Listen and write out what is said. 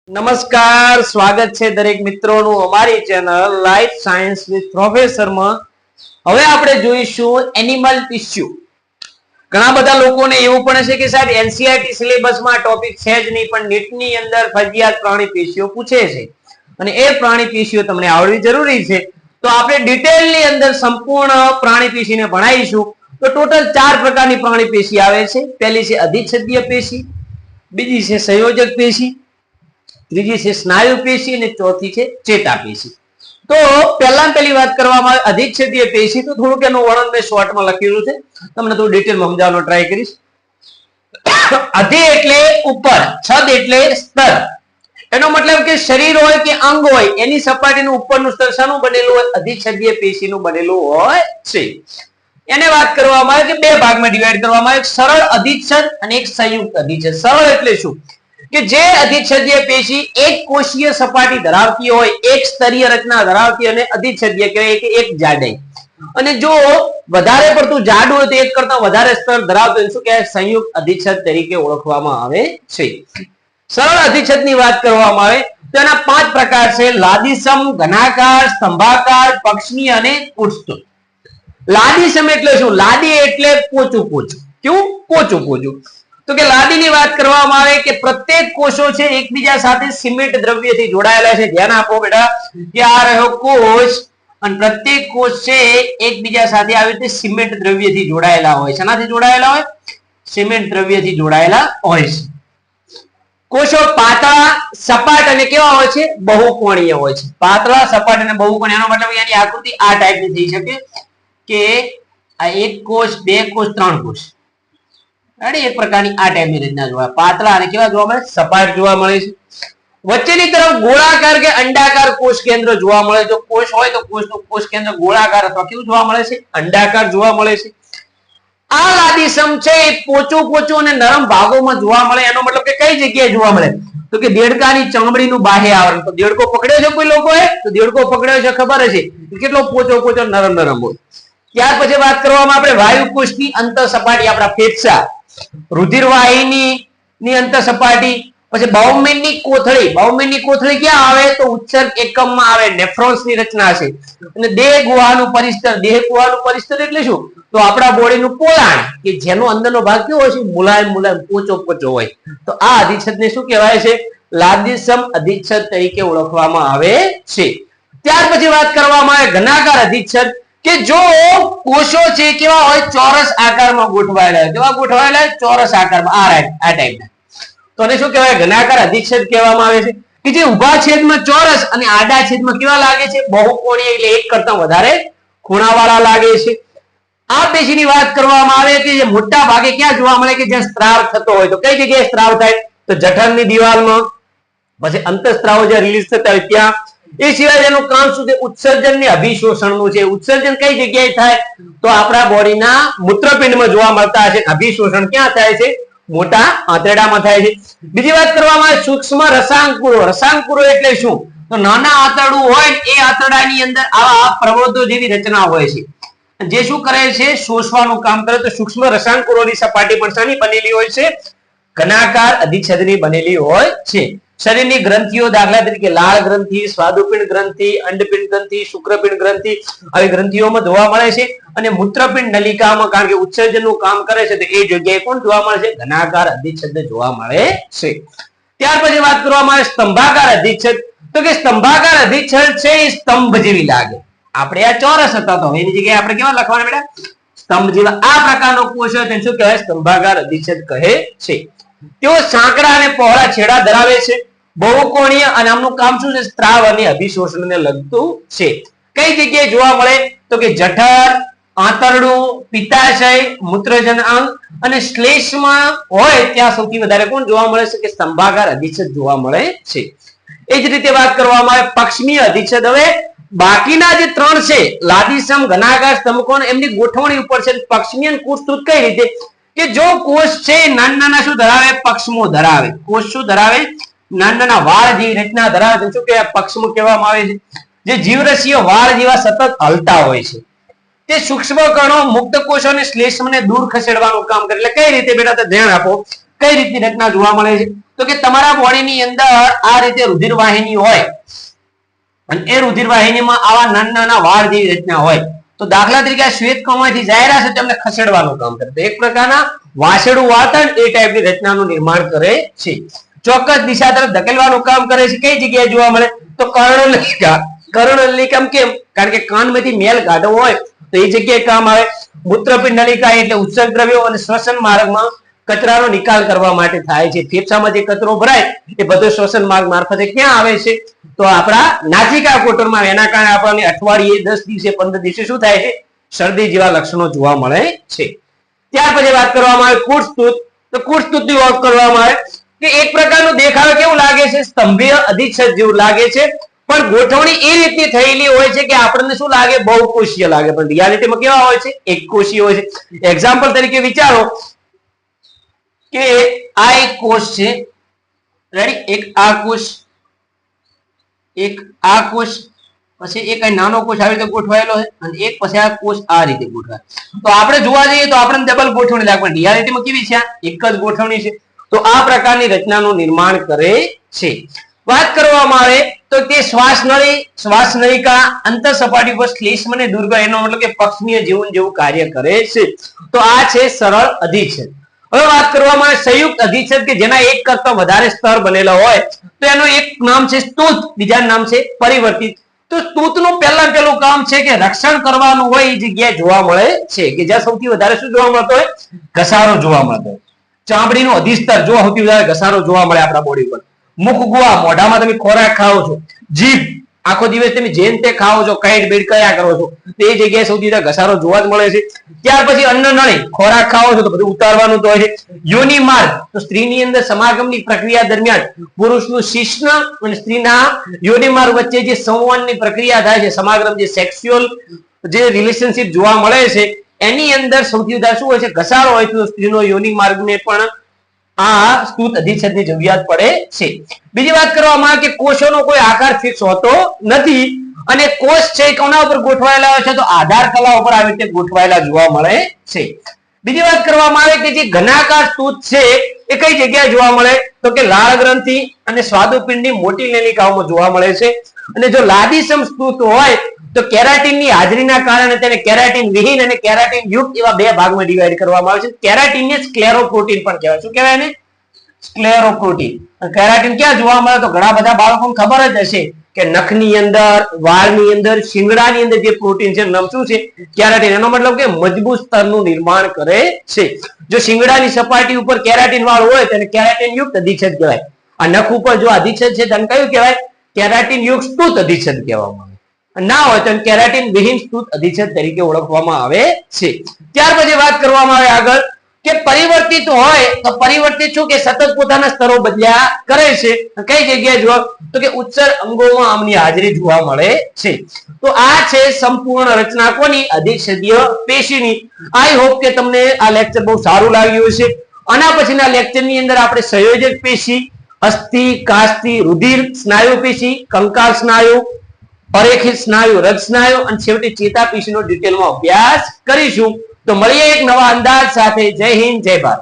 નમસ્કાર, સ્વાગત છે દરેક મિત્રોનું અમારી channel life science with professor માં. હવે આપણે જોઈશું એનિમલ ટિશ્યુ. ઘણા બધા લોકોને એવું પણ છે કે સાહેબ એનસીઈઆરટી સિલેબસમાં ટોપિક છે જ નહીં, પણ નીટની અંદર ફરજિયાત પ્રાણી પેશીઓ પૂછે છે અને એ પ્રાણી પેશીઓ તમને આવડવી જરૂરી છે. તો આપણે ડિટેલની અંદર સંપૂર્ણ પ્રાણી પેશીને ભણાવીશું. તો ટોટલ 4 પ્રકારની પ્રાણી પેશી આવે છે. પહેલી છે અધિચ્છદીય પેશી, બીજી છે સંયોજક પેશી, ત્રીજી છે સ્નાયુ પેશી અને ચોથી છે ચેતાપેશી. તો પહેલી વાત કરવામાં આવે અધિચ્છદીય પેશી, તો થોડુંક એનું વર્ણન મેં શોર્ટમાં લખેલું છે, તમને થોડું ડિટેલમાં સમજાવવાનો ટ્રાય કરીશ. અધિ એટલે ઉપર, છદ એટલે સ્તર. એનો મતલબ કે શરીર હોય કે અંગ હોય એની સપાટીનું ઉપરનું સ્તર શાનું બનેલું હોય? અધિચ્છદીય પેશીનું બનેલું હોય છે. એને વાત કરવામાં આવે કે બે ભાગમાં ડિવાઈડ કરવામાં આવે, એક સરળ અધિચ્છદ અને એક સંયુક્ત અધિચ્છદ. સરળ એટલે શું કે જે અધિચ્છદીય પેશી એક કોષીય સપાટી ધરાવતી હોય, એક સ્તરીય રચના ધરાવતી, અને અધિચ્છદીય કહેવાય કે એક જાડાઈ. અને જો વધારે પડતું જાડું હોય તો એક કરતા વધારે સ્તર ધરાવતું હોય શું કહેવાય? સંયુક્ત અધિચ્છદ તરીકે ઓળખવામાં આવે છે. સરળ અધિચ્છદની વાત કરવામાં આવે તો એના 5 પ્રકાર છે: લાદીસમ, ઘનાકાર, સ્તંભાકાર, પક્ષની અને પુષ્ઠ. લાદીસમ એટલે શું? લાદી એટલે પોચું પોચું. કેવું? પોચું પોચું. તો કે લાદીની વાત કરવામાં આવે કે પ્રત્યેક કોષો છે એકબીજા સાથે સિમેન્ટ દ્રવ્યથી જોડાયેલા છે. ધ્યાન આપો બેટા કે આ રહ્યો કોષ અને પ્રત્યેક કોષ છે એકબીજા સાથે આવી રીતે સિમેન્ટ દ્રવ્યથી જોડાયેલા હોય છે. શેનાથી જોડાયેલા હોય? સિમેન્ટ દ્રવ્યથી જોડાયેલા હોય છે. કોષો પાતળા, સપાટ અને કેવા હોય છે? બહુકોણીય હોય છે. પાતળા, સપાટ અને બહુકોણીય. એનો મતલબ એની આકૃતિ આ ટાઈપની થઈ શકે કે આ એક કોષ, બે કોષ, ત્રણ કોષ. એક પ્રકારની આ ટાઈપની રચના જોવા, પાતળા અને કેવા જોવા મળે? સપાટ જોવા મળે છે. વચ્ચેની તરફ ગોળાકાર કે અંડાકાર કોષ કેન્દ્ર જોવા મળે. જો કોષ હોય તો કોષનું કોષ કેન્દ્ર ગોળાકાર અથવા કેવું જોવા મળે છે? અંડાકાર જોવા મળે છે. આ લાદીસમ છે એ પોચું પોચું અને નરમ ભાગોમાં જોવા મળે. એનો મતલબ કે કઈ જગ્યાએ જોવા મળે? તો કે દેડકાની ચામડીનું બાહ્ય આવરણ. તો દેડકો પકડ્યો છે કોઈ લોકોએ? તો દેડકો પકડ્યો છે, ખબર છે કેટલો પોચો પોચો નરમ નરમ હોય. ત્યાર પછી વાત કરવામાં આપણે વાયુકોષની અંતર સપાટી, આપણા ફેફસા, રુધિરવાહિની ની અંતર સપાટી, પછી બાઉમેનની કોથળી. બાઉમેનની કોથળી ક્યાં આવે? તો ઉત્સર્ગ એકમમાં આવે. નેફ્રોન્સની રચના છે. અને દેહ ગુહાનું પરિસ્તર. દેહ ગુહાનું પરિસ્તર એટલે શું? તો આપણા બોડીનું પોલાણ, કે જેનો અંદરનો ભાગ કેવો હોય છે? મુલાયમ મુલાયમ, પોચો પોચો હોય. તો આ અધિચ્છદને શું કહેવાય છે? લાદીસમ અધિચ્છદ તરીકે ઓળખવામાં આવે છે. ત્યાર પછી વાત કરવામાં આવે ઘનાકાર અધિચ્છદ, કે જો કોષો છે કેવા હોય? ચોરસ આકારમાં ગોઠવાયેલા હોય. કેવા ગોઠવાયેલા હોય? ચોરસ આકારમાં. આ ટાઈપના. તો એને શું કહેવાય? ઘનાકાર અધિચ્છદ કહેવામાં આવે છે. કે જે ઊભા છેદમાં ચોરસ અને આડા છેદમાં કેવા લાગે છે? બહુકોણીય, એટલે એક કરતા વધારે ખૂણાવાળા લાગે છે. આ પેશીની વાત કરવામાં આવે કે જે મોટા ભાગે ક્યાં જોવા મળે? કે જ્યાં સ્ત્રાવ થતો હોય. તો કઈ જગ્યાએ સ્ત્રાવ થાય? તો જઠરની દિવાલમાં, પછી અંતઃસ્ત્રાવો જે રિલીઝ થતા હોય ત્યાં. એ સિવાય એનું કામ શું છે? ઉત્સર્જન ને અભિશોષણનું છે. ઉત્સર્જન કઈ જગ્યાએ થાય? તો આપણા બોડીના મૂત્રપિંડમાં જોવા મળતા છે. અભિશોષણ ક્યાં થાય છે? મોટા આંતરડામાં થાય છે. બીજી વાત કરવામાં આવે સૂક્ષ્મ રસાંકુરો. રસાંકુરો એટલે શું? તો નાના આંતરડું હોય એ આંતરડાની અંદર આવા પ્રવૃત્તો જેવી રચના હોય છે, જે શું કરે છે? શોષવાનું કામ કરે. તો સૂક્ષ્મ રસાંકુરોની સપાટી પણ શાની બનેલી હોય છે? ઘનાકાર અધિચ્છદની બનેલી હોય છે. શરીરની ગ્રંથિઓ, દાખલા તરીકે લાળ ગ્રંથિ, સ્વાદુપિંડ ગ્રંથિ, અંડપિંડ ગ્રંથિ, શુક્રપિંડ ગ્રંથિ, આવી ગ્રંથિઓમાં જોવા મળે છે. અને મૂત્રપિંડ નલિકામાં, કારણ કે ઉત્સર્જનનું કામ કરે છે, તો એ જગ્યાએ કોણ જોવા મળે છે? ઘનાકાર અધિચ્છદ જોવા મળે છે. ત્યાર પછી વાત કરવામાં આવે સ્તંભાકાર અધિચ્છદ. તો કે સ્તંભાકાર અધિચ્છદ છે એ સ્તંભ જેવી લાગે. આપણે આ ચોરસ હતા તો એની જગ્યાએ આપણે કેવા લખવાના બેટા? સ્તંભ જેવા. આ પ્રકારનો કોષ હોય તેને શું કહેવાય? સ્તંભાકાર અધિચ્છદ કહે છે. તેઓ સાંકડા અને પહોળા છેડા ધરાવે છે. બહુકોણીય, અને આમનું કામ શું છે? સ્ત્રાવ અને અભિશોષણને લગતું છે. કઈ જગ્યાએ જોવા મળે? તો કે જઠર, આંતરડું, પિત્તાશય, મૂત્રજન અંગ અને શ્લેષ્મા હોય ત્યાં સૌથી વધારે કોણ જોવા મળે છે? કે સ્તંભાકાર અધિચ્છદ જોવા મળે છે. એ જ રીતે વાત કરવામાં આવે પક્ષમીય અધિચ્છદ. હવે બાકીના જે 3 છે, લાદીસમ, ઘનાકાર, સ્તંભકોણ, એમની ગોઠવણી ઉપર છે. પક્ષમીય અને કુષ્ઠ કઈ રીતે? કે જો કોષ છે નાના નાના શું ધરાવે? પક્ષમો ધરાવે. કોષ શું ધરાવે? નાના નાના વાળ જેવી રચના ધરાવે. શું કહેવાય? પક્ષમો કહેવામાં આવે છે. જે જીવરસીય વાળ જેવા સતત હલતા હોય છે. તે સૂક્ષ્મ કણો, મુક્ત કોષો અને શ્લેષ્મને દૂર ખસેડવાનું કામ કરે. એટલે કઈ રીતે બેટા? તો ધ્યાન આપો કઈ રીતની રચના જોવા મળે છે? તો કે તમારા બોડીની અંદર આ રીતે રુધિર વાહિની હોય અને એ રુધિર વાહિનીમાં આવા નાના નાના વાળ જેવી રચના હોય. તો દાખલા તરીકે આ શ્વેતકણમાંથી જાહેરા છે તેમને ખસેડવાનું કામ કરે. તો એક પ્રકારના વાછરડું વાળતા એ ટાઈપની રચનાનું નિર્માણ કરે છે. ચોક્કસ દિશા તરફ ધકેલવાનું કામ કરે છે. કઈ જગ્યાએ જોવા મળે? તો કર્ણનલિકા. કર્ણનલિકા કેમ? કારણ કે કાનમાંથી મેલ કાઢવો હોય તો એ જગ્યાએ કામ આવે. મૂત્રપિંડ નલિકા એટલે ઉત્સર્ગ દ્રવ્યો અને શ્વસન માર્ગમાં કચરાનો નિકાલ કરવા માટે થાય છે. ફેફસામાં જે કચરો ભરાય એ બધો શ્વસન માર્ગ મારફતે ક્યાં આવે છે? તો આપણા નાસિકા કોટરમાં. એના કારણે આપણને અઠવાડિયે 10 દિવસે 15 દિવસે શું થાય છે? શરદી જેવા લક્ષણો જોવા મળે છે. ત્યાર પછી વાત કરવામાં આવે કુટસ્તુત. તો કુટસ્તુતની વાત કરવામાં આવે કે એક પ્રકારનું દેખાવ કેવું લાગે છે? સ્તંભીય અધિચ્છદ જેવું લાગે છે, પણ ગોઠવણી એ રીતની થયેલી હોય છે કે આપણને શું લાગે? બહુકોષીય લાગે, પણ રિયાલિટીમાં કેવા હોય છે? એકકોષીય હોય છે. એક્ઝામ્પલ તરીકે વિચારો કે આ એક કોષ છે, રેડી? એક આ કોષ, એક આ કોષ, પછી એક નાનો કોષ આવી રીતે ગોઠવાયેલો છે અને એક પછી આ કોષ આ રીતે ગોઠવાય. તો આપણે જોવા જઈએ તો આપણને ડબલ ગોઠવણી લાગે, પણ રિયાલિટીમાં કેવી છે? એક જ ગોઠવણી છે. તો આ પ્રકારની રચનાનું નિર્માણ કરે છે. વાત કરવામાં આવે તો તે શ્વાસનળી, શ્વાસનળિકા, અંતર સપાટી પર શ્લેષ્મ અને દુર્ગમ, એનો મતલબ કે પક્ષીય જીવન જેવું કાર્ય કરે છે. તો આ છે સરળ અધિચ્છદ. હવે વાત કરવામાં આવે સંયુક્ત અધિચ્છદ કે જેના એક કરતા વધારે સ્તર બનેલા હોય તો એનું એક નામ છે સ્તુત, બીજા નામ છે પરિવર્તિત. તો સ્તુતનું પહેલું કામ છે કે રક્ષણ કરવાનું હોય એ જગ્યાએ જોવા મળે છે કે જ્યાં સૌથી વધારે શું જોવા મળતો હોય? ઘસારો જોવા મળતો હોય. ચામડીનો અધિસ્તર જો સૌથી વધારે ઘસારો જોવા મળે આપણા બોડી પર. મુખ ગુહા, મોઢામાં તમે ખોરાક ખાઓ છો. જીભ, આખો દિવસ તમે જેમ તે ખાઓ છો, કાઈટ બીટ કયા કરો છો, તો એ જગ્યાએ સૌથી વધારે ઘસારો જોવા જ મળે છે. ત્યાર પછી અન્નનળી, ખોરાક ખાઓ છો તો બધું ઉતારવાનું તો હોય છે. યોનિ માર્ગ, તો સ્ત્રીની અંદર સમાગમની પ્રક્રિયા દરમિયાન પુરુષનું શિશ્ન અને સ્ત્રીના યોનિ માર્ગ વચ્ચે જે સંવહનની પ્રક્રિયા થાય છે, સમાગમ જે સેક્સ્યુઅલ જે રિલેશનશિપ જોવા મળે છે, એની અંદર સૌથી વધારે શું હોય છે? ઘસારો હોય તો સ્ત્રીનો યોનિ માર્ગને પણ આ સ્તુત અધિચ્છદની જરૂરિયાત પડે છે. બીજી વાત કરવામાં આવે કે કોષોનો કોઈ આકાર ફિક્સ હોતો નથી અને કોષ છે કોના ઉપર ગોઠવાયેલા હોય છે? તો આધાર કલા ઉપર આવી રીતે ગોઠવાયેલા જોવા મળે છે. બીજી વાત કરવામાં આવે કે જે ઘનાકાર સ્તુત છે એ કઈ જગ્યાએ જોવા મળે? તો કે લાળ ગ્રંથિ અને સ્વાદુપિંડની મોટી નલિકાઓમાં જોવા મળે છે. અને જો લાદીસમ સ્તુત હોય તો કેરાટીનની હાજરીના કારણે તેને કેરાટીન વિહીન અને કેરાટીન યુક્ત એવા બે ભાગમાં ડિવાઈડ કરવામાં આવે છે. કેરાટીનને સ્ક્લેરોપ્રોટીન પણ કહેવાય. શું કહેવાય ને? સ્ક્લેરોપ્રોટીન. કેરાટીન ક્યાં જોવા મળે? તો ઘણા બધા બાળકોને ખબર જ હશે કે નખની અંદર, વાળની અંદર, શિંગડાની અંદર જે પ્રોટીન છે નામ શું છે? કેરાટીન. એનો મતલબ કે મજબૂત સ્તરનું નિર્માણ કરે છે. જો શિંગડાની સપાટી ઉપર કેરાટીન વાળું હોય તેને કેરાટીન યુક્ત અધિચ્છદ કહેવાય. આ નખ ઉપર જો અધિચ્છદ છે તેને કયું કહેવાય? કેરાટીન યુક્ત સ્તુત અધિચ્છદ કહેવામાં આવે. ના હોય તો કેરાટીન વિહીન સ્તુત અધિચ્છદ તરીકે ઓળખવામાં આવે છે. ત્યાર પછી વાત કરવામાં આવે આગળ કે પરિવર્તિત હોય તો પરિવર્તિત શું કે સતત પોતાના સ્તરો બદલ્યા કરે છે. કઈ જગ્યાએ જોવા? તો કે ઉચ્ચર અંગોમાં આમની હાજરી જોવા મળે છે. તો આ છે સંપૂર્ણ રચના કોની? અધિચ્છદીય પેશીની. આઈ હોપ કે તમને આ લેક્ચર બહુ સારું લાગ્યું હશે. આના પછીના લેક્ચરની અંદર આપણે સંયોજક પેશી, અસ્થિ, કાસ્તિ, રુધિર, સ્નાયુ પેશી, કંકાલ સ્નાયુ, અરેખિત સ્નાયુ, રજ સ્નાયુ અને છેવટે ચેતાપેશીનો ડિટેલમાં અભ્યાસ કરીશું. તો મળીએ એક નવા અંદાજ સાથે. જય હિન્દ, જય ભારત.